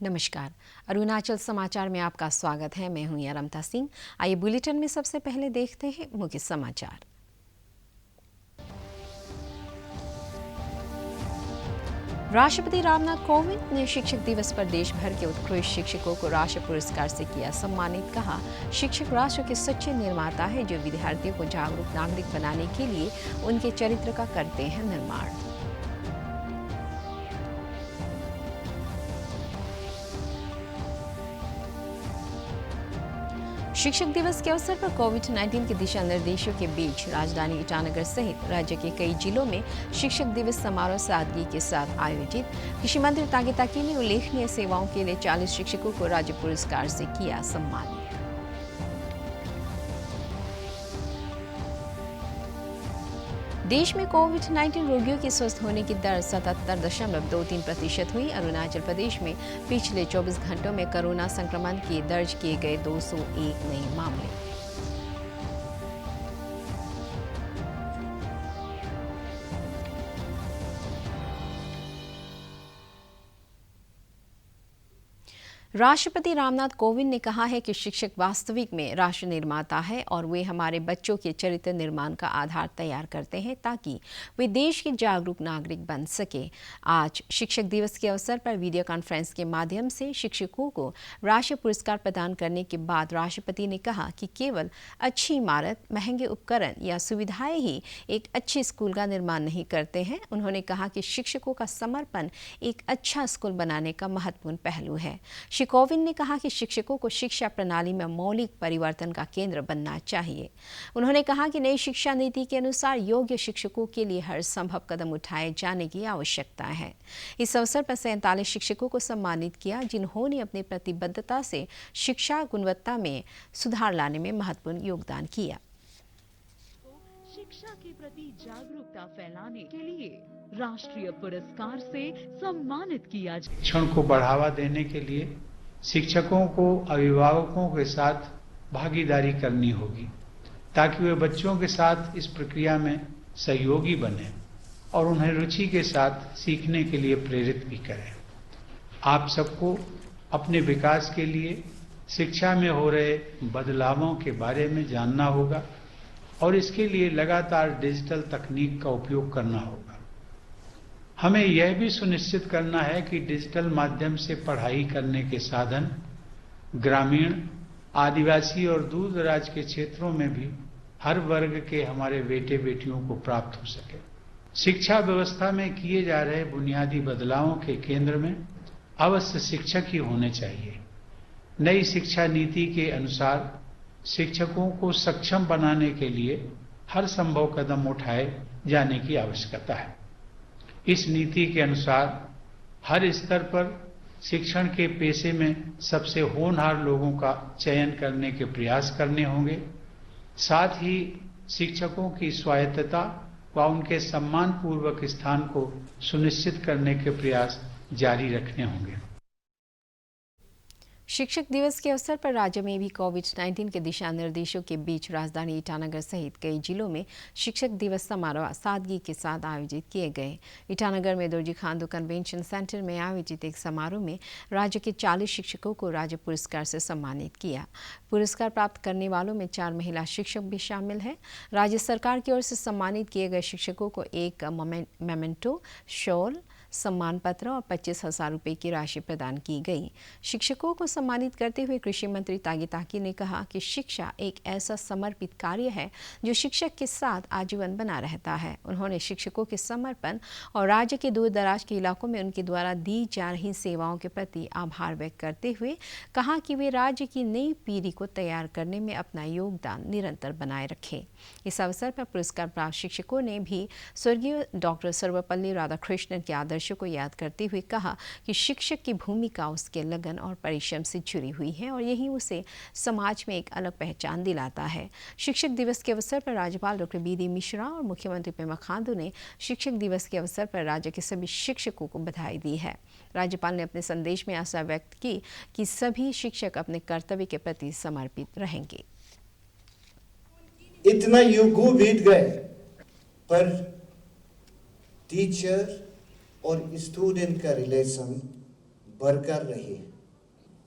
नमस्कार। अरुणाचल समाचार में आपका स्वागत है। मैं हूं यारमता सिंह। आइए बुलेटिन में सबसे पहले देखते हैं मुख्य समाचार। राष्ट्रपति रामनाथ कोविंद ने शिक्षक दिवस पर देश भर के उत्कृष्ट शिक्षकों को राष्ट्रीय पुरस्कार से किया सम्मानित। कहा, शिक्षक राष्ट्र के सच्चे निर्माता है जो विद्यार्थियों को जागरूक नागरिक बनाने के लिए उनके चरित्र का करते हैं निर्माण। शिक्षक दिवस के अवसर पर कोविड-19 के दिशा निर्देशों के बीच राजधानी ईटानगर सहित राज्य के कई जिलों में शिक्षक दिवस समारोह सादगी के साथ आयोजित। कृषि मंत्री तागे ताकी ने उल्लेखनीय सेवाओं के लिए 40 शिक्षकों को राज्य पुरस्कार से किया सम्मानित। देश में कोविड-19 रोगियों के स्वस्थ होने की दर 77.23% हुई। अरुणाचल प्रदेश में पिछले 24 घंटों में कोरोना संक्रमण के दर्ज किए गए 201 नए मामले। राष्ट्रपति रामनाथ कोविंद ने कहा है कि शिक्षक वास्तविक में राष्ट्र निर्माता है और वे हमारे बच्चों के चरित्र निर्माण का आधार तैयार करते हैं ताकि वे देश के जागरूक नागरिक बन सके। आज शिक्षक दिवस के अवसर पर वीडियो कॉन्फ्रेंस के माध्यम से शिक्षकों को राष्ट्रीय पुरस्कार प्रदान करने के बाद राष्ट्रपति ने कहा कि केवल अच्छी इमारत, महंगे उपकरण या सुविधाएं ही एक अच्छे स्कूल का निर्माण नहीं करते हैं। उन्होंने कहा कि शिक्षकों का समर्पण एक अच्छा स्कूल बनाने का महत्वपूर्ण पहलू है। श्री कोविंद ने कहा कि शिक्षकों को शिक्षा प्रणाली में मौलिक परिवर्तन का केंद्र बनना चाहिए। उन्होंने कहा कि नई शिक्षा नीति के अनुसार योग्य शिक्षकों के लिए हर संभव कदम उठाए जाने की आवश्यकता है। इस अवसर पर 47 शिक्षकों को सम्मानित किया जिन्होंने अपनी प्रतिबद्धता से शिक्षा गुणवत्ता में सुधार लाने में महत्वपूर्ण योगदान किया। शिक्षा के प्रति जागरूकता फैलाने के लिए राष्ट्रीय पुरस्कार से सम्मानित किया। शिक्षण को बढ़ावा देने के लिए शिक्षकों को अभिभावकों के साथ भागीदारी करनी होगी ताकि वे बच्चों के साथ इस प्रक्रिया में सहयोगी बने और उन्हें रुचि के साथ सीखने के लिए प्रेरित भी करें। आप सबको अपने विकास के लिए शिक्षा में हो रहे बदलावों के बारे में जानना होगा और इसके लिए लगातार डिजिटल तकनीक का उपयोग करना होगा। हमें यह भी सुनिश्चित करना है कि डिजिटल माध्यम से पढ़ाई करने के साधन ग्रामीण, आदिवासी और दूर दराज के क्षेत्रों में भी हर वर्ग के हमारे बेटे बेटियों को प्राप्त हो सके। शिक्षा व्यवस्था में किए जा रहे बुनियादी बदलावों के केंद्र में अवश्य शिक्षक ही होने चाहिए। नई शिक्षा नीति के अनुसार शिक्षकों को सक्षम बनाने के लिए हर संभव कदम उठाए जाने की आवश्यकता है। इस नीति के अनुसार हर स्तर पर शिक्षण के पेशे में सबसे होनहार लोगों का चयन करने के प्रयास करने होंगे। साथ ही शिक्षकों की स्वायत्तता व उनके सम्मानपूर्वक स्थान को सुनिश्चित करने के प्रयास जारी रखने होंगे। शिक्षक दिवस के अवसर पर राज्य में भी कोविड-19 के दिशा निर्देशों के बीच राजधानी ईटानगर सहित कई जिलों में शिक्षक दिवस समारोह सादगी के साथ आयोजित किए गए। ईटानगर में दोरजी खांडू कन्वेंशन सेंटर में आयोजित एक समारोह में राज्य के 40 शिक्षकों को राज्य पुरस्कार से सम्मानित किया। पुरस्कार प्राप्त करने वालों में 4 महिला शिक्षक भी शामिल हैं। राज्य सरकार की ओर से सम्मानित किए गए शिक्षकों को एक मेमेंटो, शॉल, सम्मान पत्र और 25,000 रुपये की राशि प्रदान की गई। शिक्षकों को सम्मानित करते हुए कृषि मंत्री तागे ताकी ने कहा कि शिक्षा एक ऐसा समर्पित कार्य है जो शिक्षक के साथ आजीवन बना रहता है। उन्होंने शिक्षकों के समर्पण और राज्य के दूर दराज के इलाकों में उनके द्वारा दी जा रही सेवाओं के प्रति आभार व्यक्त करते हुए कहा कि वे राज्य की नई पीढ़ी को तैयार करने में अपना योगदान निरंतर बनाए रखें। इस अवसर पर पुरस्कार प्राप्त शिक्षकों ने भी स्वर्गीय डॉक्टर सर्वपल्ली राधाकृष्णन के आदर्श को याद करते हुए कहा कि शिक्षक की भूमिका उसके लगन और परिश्रम से जुड़ी हुई है और यही उसे समाज में एक अलग पहचान दिलाता है। शिक्षक दिवस के अवसर पर राज्यपाल डॉक्टर बी.डी. मिश्रा और मुख्यमंत्री पेमा खांडू ने शिक्षक दिवस के अवसर पर राज्य के सभी शिक्षकों को बधाई दी है। राज्यपाल ने अपने संदेश में आशा व्यक्त की कि सभी शिक्षक अपने कर्तव्य के प्रति समर्पित रहेंगे। इतना युगों बीत गए पर टीचर और स्टूडेंट का रिलेशन बरकरार रही।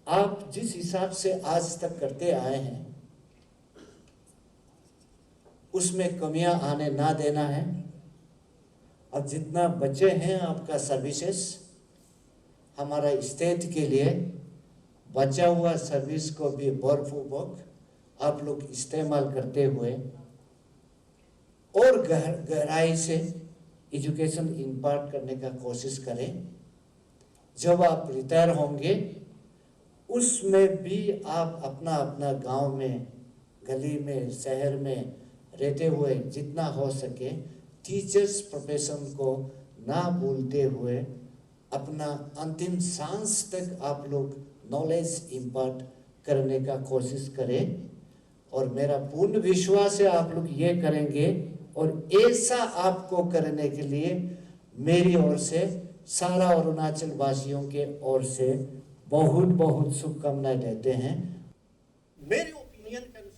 आप जिस हिसाब से आज तक करते आए हैं उसमें कमियां आने ना देना है और जितना बचे हैं आपका सर्विसेज हमारा स्टेट के लिए बचा हुआ सर्विस को भी भरपूर आप लोग इस्तेमाल करते हुए और गहराई से एजुकेशन इम्पार्ट करने का कोशिश करें। जब आप रिटायर होंगे उसमें भी आप अपना अपना गांव में, गली में, शहर में रहते हुए जितना हो सके टीचर्स प्रोफेशन को ना भूलते हुए अपना अंतिम सांस तक आप लोग नॉलेज इम्पार्ट करने का कोशिश करें। और मेरा पूर्ण विश्वास है आप लोग ये करेंगे और ऐसा आपको करने के लिए मेरी ओर से, सारा अरुणाचल वासियों के ओर से बहुत बहुत शुभकामनाएं देते हैं। मेरे ओपिनियन के अनुसार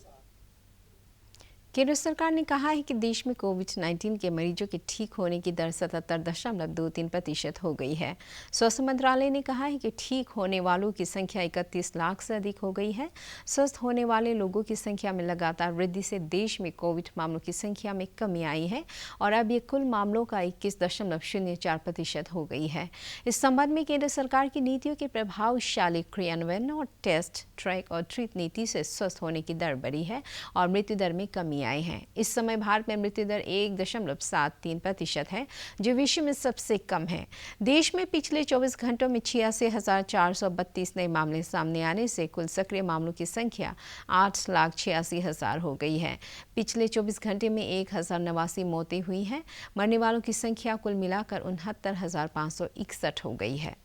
केंद्र सरकार ने कहा है कि देश में कोविड-19 के मरीजों के ठीक होने की दर 77.23% हो गई है। स्वास्थ्य मंत्रालय ने कहा है कि ठीक होने वालों की संख्या 31 लाख से अधिक हो गई है। स्वस्थ होने वाले लोगों की संख्या में लगातार वृद्धि से देश में कोविड मामलों की संख्या में कमी आई है और अब ये कुल मामलों का 21.04% हो गई है। इस संबंध में केंद्र सरकार की नीतियों के प्रभावशाली क्रियान्वयन और टेस्ट, ट्रैक और ट्रीट नीति से स्वस्थ होने की दर बढ़ी है और मृत्यु दर में कमी आई है। इस समय भारत में मृत्यु दर 1.73% है, जो विश्व में सबसे कम है। देश में पिछले 24 घंटों में 86,432 नए मामले सामने आने से कुल सक्रिय मामलों की संख्या 8,86,000 हो गई है। पिछले 24 घंटे में 1,089 मौतें हुई हैं। मरने वालों की संख्या कुल मिलाकर 69,561 हो गई है।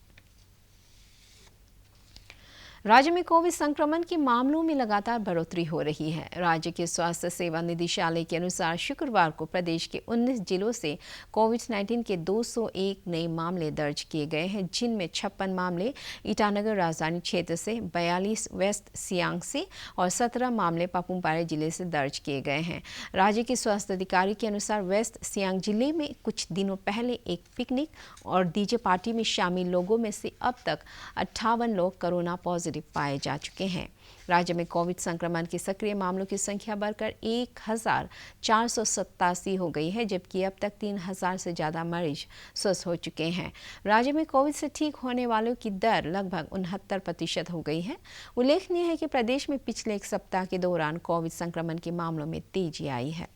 राज्य में कोविड संक्रमण के मामलों में लगातार बढ़ोतरी हो रही है। राज्य के स्वास्थ्य सेवा निदेशालय के अनुसार शुक्रवार को प्रदेश के 19 जिलों से कोविड-19 के 201 नए मामले दर्ज किए गए हैं, जिनमें 56 मामले ईटानगर राजधानी क्षेत्र से, 42 वेस्ट सियांग से और 17 मामले पापुमपारे जिले से दर्ज किए गए हैं। राज्य के स्वास्थ्य अधिकारी के अनुसार वेस्ट सियांग जिले में कुछ दिनों पहले एक पिकनिक और डीजे पार्टी में शामिल लोगों में से अब तक 58 लोग कोरोना पॉजिटिव पाए जा चुके हैं। राज्य में कोविड संक्रमण के सक्रिय मामलों की संख्या बढ़कर 1,487 हो गई है, जबकि अब तक 3,000 से ज़्यादा मरीज स्वस्थ हो चुके हैं। राज्य में कोविड से ठीक होने वालों की दर लगभग 69% हो गई है। उल्लेखनीय है कि प्रदेश में पिछले एक सप्ताह के दौरान कोविड संक्रमण के मामलों में तेजी आई है।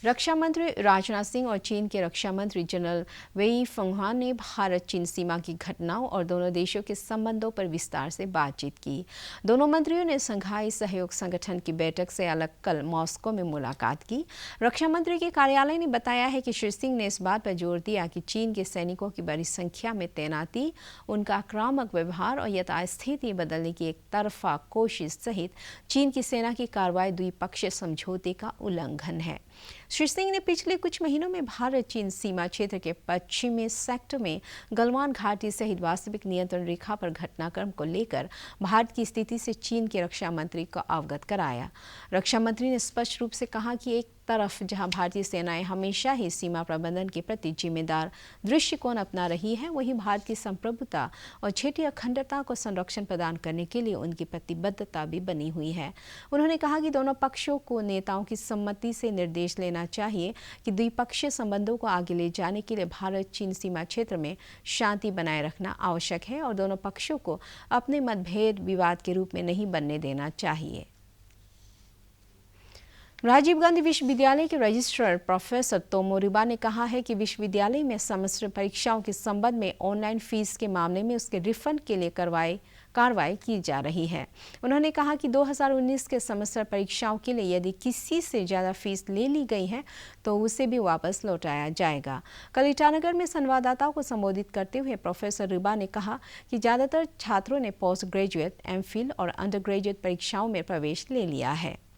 रक्षा मंत्री राजनाथ सिंह और चीन के रक्षा मंत्री जनरल वेई फेंगहुआन ने भारत चीन सीमा की घटनाओं और दोनों देशों के संबंधों पर विस्तार से बातचीत की। दोनों मंत्रियों ने शंघाई सहयोग संगठन की बैठक से अलग कल मॉस्को में मुलाकात की। रक्षा मंत्री के कार्यालय ने बताया है कि श्री सिंह ने इस बात पर जोर दिया कि चीन के सैनिकों की बड़ी संख्या में तैनाती, उनका आक्रामक व्यवहार और यथास्थिति बदलने की एक तरफा कोशिश सहित चीन की सेना की कार्रवाई द्विपक्षीय समझौते का उल्लंघन है। श्री सिंह ने पिछले कुछ महीनों में भारत चीन सीमा क्षेत्र के पश्चिमी सेक्टर में गलवान घाटी सहित वास्तविक नियंत्रण रेखा पर घटनाक्रम को लेकर भारत की स्थिति से चीन के रक्षा मंत्री को अवगत कराया। रक्षा मंत्री ने स्पष्ट रूप से कहा कि एक तरफ जहां भारतीय सेनाएं हमेशा ही सीमा प्रबंधन के प्रति जिम्मेदार दृष्टिकोण अपना रही है, वहीं भारत की संप्रभुता और क्षेत्रीय अखंडता को संरक्षण प्रदान करने के लिए उनकी प्रतिबद्धता भी बनी हुई है। उन्होंने कहा कि दोनों पक्षों को नेताओं की सम्मति से निर्देश लेना चाहिए कि द्विपक्षीय संबंधों को आगे ले जाने के लिए भारत चीन सीमा क्षेत्र में शांति बनाए रखना आवश्यक है और दोनों पक्षों को अपने मतभेद विवाद के रूप में नहीं बनने देना चाहिए। राजीव गांधी विश्वविद्यालय के रजिस्ट्रार प्रोफेसर तोमो रिबा ने कहा है कि विश्वविद्यालय में सेमेस्टर परीक्षाओं के संबंध में ऑनलाइन फीस के मामले में उसके रिफंड के लिए कार्रवाई की जा रही है। उन्होंने कहा कि 2019 के सेमेस्टर परीक्षाओं के लिए यदि किसी से ज़्यादा फीस ले ली गई है तो उसे भी वापस लौटाया जाएगा। कल ईटानगर में संवाददाताओं को संबोधित करते हुए प्रोफेसर रिबा ने कहा कि ज़्यादातर छात्रों ने पोस्ट ग्रेजुएट, एमफिल और अंडर ग्रेजुएट परीक्षाओं में प्रवेश ले लिया है।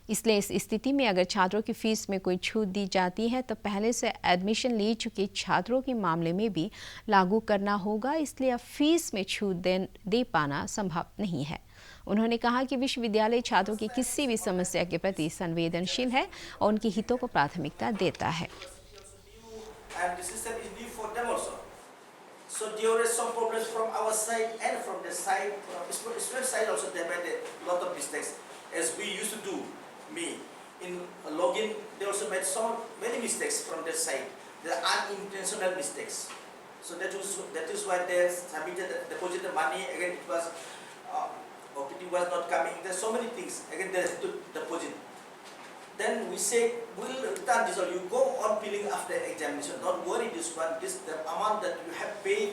इसलिए इस स्थिति में अगर छात्रों की फीस में कोई छूट दी जाती है तो पहले से एडमिशन ले चुके छात्रों के मामले में भी लागू करना होगा। इसलिए अब फीस में छूट दे पाना संभव नहीं है। उन्होंने कहा कि विश्वविद्यालय छात्रों की किसी भी समस्या के प्रति संवेदनशील है और उनके हितों को प्राथमिकता देता है। So there were some problems from our side and from the side, student side also. They made a lot of mistakes, as we used to do. Me in login, they also made many mistakes from their side. They are unintentional mistakes. So that is why they submitted, deposited money again. It was OPT was not coming. There's so many things again. They have to deposit. Then we say, we'll return this, or you go on billing after examination. Don't worry, this one, the amount that you have paid,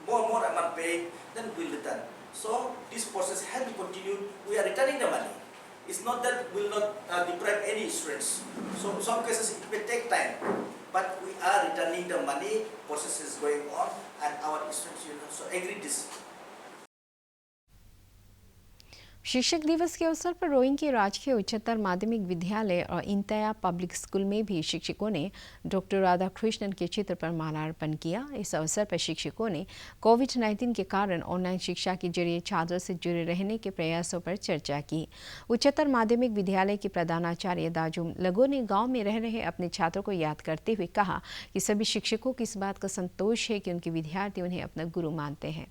more amount paid, then we'll return. So this process has to continue. We are returning the money. It's not that we'll not deprive any students. So in some cases it may take time, but we are returning the money. Process is going on, and our students also agree this. शिक्षक दिवस के अवसर पर rowing के राजकीय उच्चतर माध्यमिक विद्यालय और इंतया पब्लिक स्कूल में भी शिक्षकों ने डॉक्टर राधाकृष्णन के चित्र पर माल्यार्पण किया। इस अवसर पर शिक्षकों ने कोविड-19 के कारण ऑनलाइन शिक्षा के जरिए छात्रों से जुड़े रहने के प्रयासों पर चर्चा की। उच्चतर माध्यमिक विद्यालय के प्रधानाचार्य दाजुम लगो ने गाँव में रह रहे अपने छात्रों को याद करते हुए कहा कि सभी शिक्षकों को इस बात का संतोष है कि उनके विद्यार्थी उन्हें अपना गुरु मानते हैं।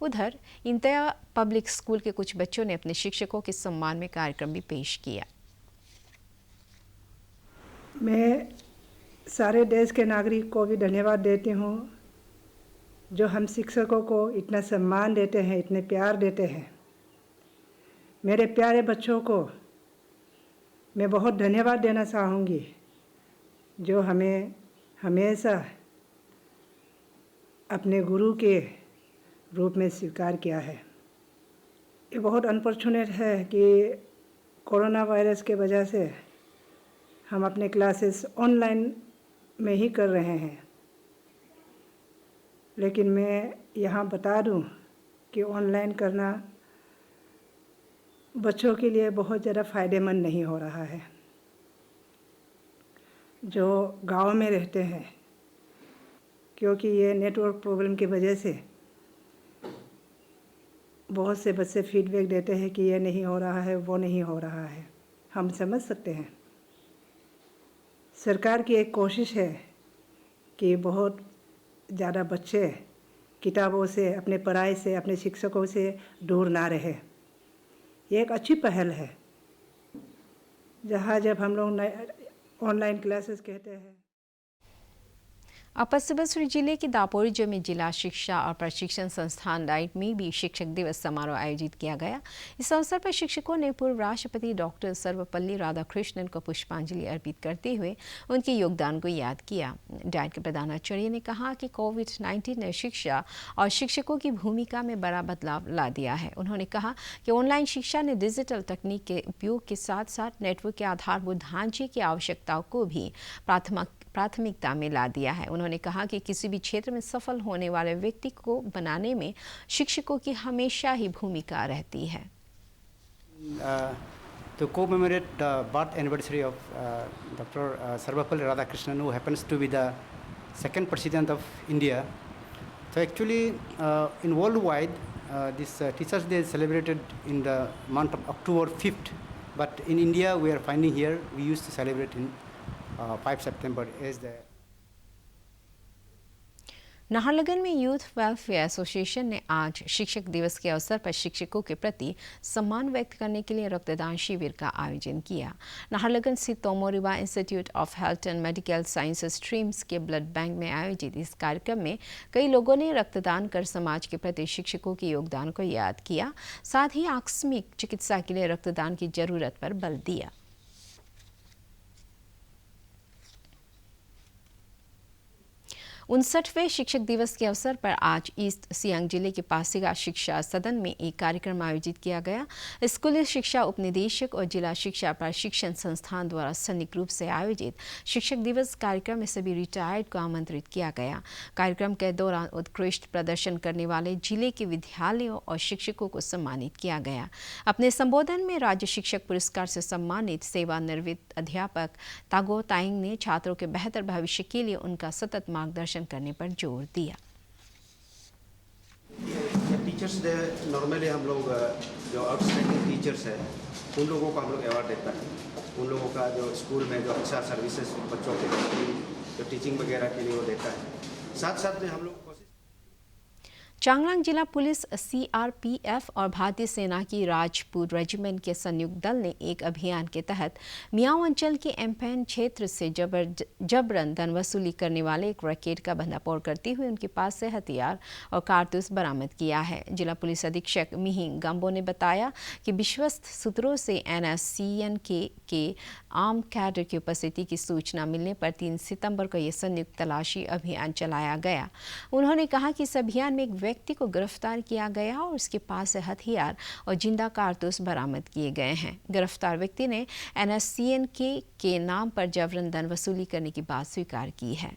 उधर इंतया पब्लिक स्कूल के कुछ बच्चों ने अपने शिक्षकों के सम्मान में कार्यक्रम भी पेश किया। मैं सारे देश के नागरिक को भी धन्यवाद देती हूँ जो हम शिक्षकों को इतना सम्मान देते हैं, इतने प्यार देते हैं। मेरे प्यारे बच्चों को मैं बहुत धन्यवाद देना चाहूँगी जो हमें हमेशा अपने गुरु के रूप में स्वीकार किया है। ये बहुत अनफॉर्चुनेट है कि कोरोना वायरस के वजह से हम अपने क्लासेस ऑनलाइन में ही कर रहे हैं, लेकिन मैं यहाँ बता दूँ कि ऑनलाइन करना बच्चों के लिए बहुत ज़्यादा फ़ायदेमंद नहीं हो रहा है। जो गांव में रहते हैं, क्योंकि ये नेटवर्क प्रॉब्लम की वजह से बहुत से बच्चे फीडबैक देते हैं कि ये नहीं हो रहा है, वो नहीं हो रहा है। हम समझ सकते हैं। सरकार की एक कोशिश है कि बहुत ज़्यादा बच्चे किताबों से, अपने पढ़ाई से, अपने शिक्षकों से दूर ना रहे। ये एक अच्छी पहल है। जहाँ जब हम लोग ऑनलाइन क्लासेस कहते हैं। अपर सुबनसिरी जिले के दापोरिजो में जिला शिक्षा और प्रशिक्षण संस्थान डाइट में भी शिक्षक दिवस समारोह आयोजित किया गया। इस अवसर पर शिक्षकों ने पूर्व राष्ट्रपति डॉक्टर सर्वपल्ली राधाकृष्णन को पुष्पांजलि अर्पित करते हुए उनके योगदान को याद किया। डाइट के प्रधानाचार्य ने कहा कि कोविड-19 ने शिक्षा और शिक्षकों की भूमिका में बड़ा बदलाव ला दिया है। उन्होंने कहा कि ऑनलाइन शिक्षा ने डिजिटल तकनीक के उपयोग के साथ साथ नेटवर्क के आधारभूत ढांचे की आवश्यकताओं को भी प्राथमिकता में ला दिया है। उन्होंने कहा कि किसी भी क्षेत्र में सफल होने वाले व्यक्ति को बनाने में शिक्षकों की हमेशा ही भूमिका रहती है। To commemorate the birth anniversary of Dr. Sarvapalli Radhakrishnan, who happens to be the second president of India. So actually, in worldwide, this Teachers' Day is celebrated in the month of October 5th. But in India, we are finding here, we used to celebrate in 5 September as the Naharlagun में youth welfare association ने आज शिक्षक दिवस के अवसर पर शिक्षकों के प्रति सम्मान व्यक्त करने के लिए रक्तदान शिविर का आयोजन किया। नाहरलगुन स्थित Tomo Riba institute of health and medical sciences स्ट्रीम्स के ब्लड बैंक में आयोजित इस कार्यक्रम में कई लोगों ने रक्तदान कर समाज के प्रति शिक्षकों के योगदान को याद किया, साथ ही आकस्मिक चिकित्सा के लिए रक्तदान की जरूरत पर बल दिया। 59वें शिक्षक दिवस के अवसर पर आज ईस्ट सियांग जिले के पासीघाट शिक्षा सदन में एक कार्यक्रम आयोजित किया गया। स्कूली शिक्षा उपनिदेशक और जिला शिक्षा प्रशिक्षण संस्थान द्वारा संयुक्त रूप से आयोजित शिक्षक दिवस कार्यक्रम में सभी रिटायर्ड को आमंत्रित किया गया। कार्यक्रम के दौरान उत्कृष्ट प्रदर्शन करने वाले जिले के विद्यालयों और शिक्षकों को सम्मानित किया गया। अपने संबोधन में राज्य शिक्षक पुरस्कार से सम्मानित सेवानिवृत्त अध्यापक तागो ताइंग ने छात्रों के बेहतर भविष्य के लिए उनका सतत मार्गदर्शन करने पर जोर दिया। टीचर्स डे नॉर्मली हम लोग जो आउटस्टैंडिंग टीचर्स हैं उन लोगों को हम लोग अवार्ड देता है। उन लोगों का जो स्कूल में जो अच्छा सर्विसेज बच्चों के जो टीचिंग वगैरह के लिए वो देता है। साथ साथ में हम लोग चांगलांग जिला पुलिस, CRPF और भारतीय सेना की राजपूत रेजिमेंट के संयुक्त दल ने एक अभियान के तहत मियाओ अंचल के एम्पेन क्षेत्र से जबरन धन वसूली करने वाले एक रैकेट का भंडाफोड़ करते हुए उनके पास से हथियार और कारतूस बरामद किया है। जिला पुलिस अधीक्षक मिहिंग गंबो ने बताया कि विश्वस्त सूत्रों से NSCN के आर्म कैडर की उपस्थिति की सूचना मिलने पर 3 सितंबर को यह संयुक्त तलाशी अभियान चलाया गया। उन्होंने कहा कि इस अभियान में एक व्यक्ति को गिरफ्तार किया गया और उसके पास से हथियार और जिंदा कारतूस बरामद किए गए हैं। गिरफ्तार व्यक्ति ने NSCN के नाम पर जबरन धन वसूली करने की बात स्वीकार की है।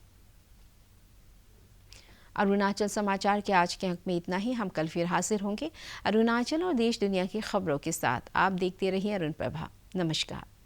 अरुणाचल समाचार के आज के अंक में इतना ही। हम कल फिर हाजिर होंगे अरुणाचल और देश दुनिया की खबरों के साथ। आप देखते रहिए अरुण प्रभा। नमस्कार।